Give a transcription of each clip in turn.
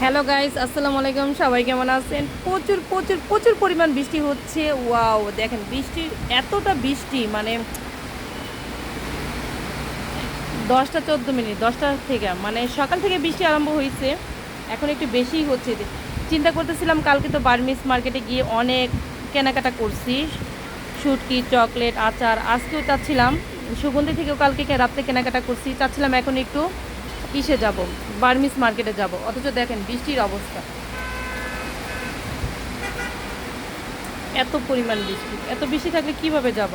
Hello guys, আসসালামু আলাইকুম। সবাই কেমন আছেন? প্রচুর প্রচুর প্রচুর পরিমাণ বৃষ্টি হচ্ছে। ওয়াও, দেখেন বৃষ্টির এতটা বৃষ্টি, মানে 10টা 14 মিনিট, 10টা থেকে, মানে সকাল থেকে বৃষ্টি আরম্ভ হয়েছে। এখন একটু বেশিই হচ্ছে। চিন্তা করতেছিলাম কালকে তো বার্মিস মার্কেটে গিয়ে অনেক কেনাকাটা করছি, শুটকি, চকলেট, আচার। আজকেও চাচ্ছিলাম সুগন্ধি থেকেও কালকে রাত্রে কেনাকাটা করছি, চাচ্ছিলাম এখন একটু ইসে যাব, বার্মিস মার্কেটে যাব। অথচ দেখেন বৃষ্টির অবস্থা, এত পরিমাণ বৃষ্টি। এত বৃষ্টি থাকলে কিভাবে যাব?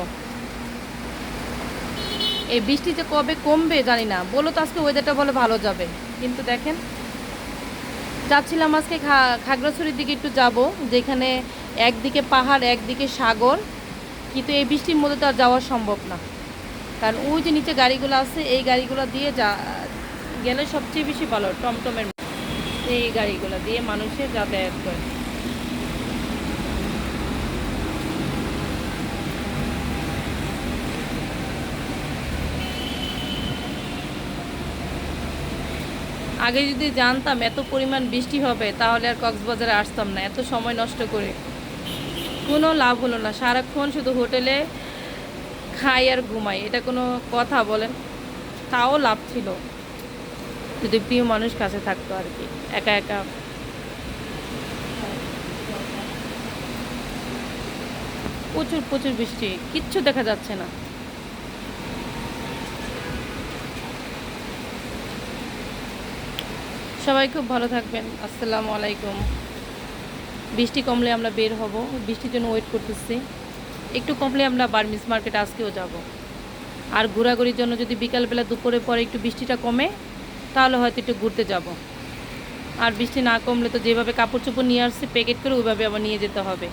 এই বৃষ্টি যে কবে কমবে জানি না। বলো তো আজকে ওয়েদারটা বলে ভালো যাবে, কিন্তু দেখেন যাচ্ছিলাম আজকে খাগড়াছড়ির দিকে একটু যাব, যেখানে একদিকে পাহাড় একদিকে সাগর, কিন্তু এই বৃষ্টির মধ্যে তো আর যাওয়া সম্ভব না। কারণ ওই যে নিচে গাড়িগুলো আছে, এই গাড়িগুলো দিয়ে গেলে সবচেয়ে বেশি ভালো। টমটমের এই গাড়িগুলো দিয়ে মানুষের যাতায়াত করে। আগে যদি জানতাম এত পরিমাণ বৃষ্টি হবে, তাহলে আর কক্সবাজারে আসতাম না এত সময় নষ্ট করে। কোনো লাভ হলো না, সারাক্ষণ শুধু হোটেলে খাই আর ঘুমাই। এটা কোনো কথা বলেন? তাও লাভ ছিল যদি প্রিয় মানুষ কাছে থাকতো আর কি। একা একা প্রচুর প্রচুর বৃষ্টি, কিচ্ছু দেখা যাচ্ছে না। সবাই খুব ভালো থাকবেন। আসসালামু আলাইকুম। বৃষ্টি কমলে আমরা বের হব, বৃষ্টির জন্য ওয়েট করতেছি। একটু কমলে আমরা বার্মিস মার্কেট আজকেও যাব। আর ঘোরাঘুরির জন্য যদি বিকালবেলা দুপুরে পরে একটু বৃষ্টিটা কমে, তাহলে হয়তো একটু ঘুরতে যাব। আর বৃষ্টি না কমলে তো যেভাবে কাপড় চোপড় নিয়ে আসছি প্যাকেট করে, ওইভাবে আবার নিয়ে যেতে হবে।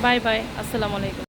বাই বাই, আসসালামু আলাইকুম।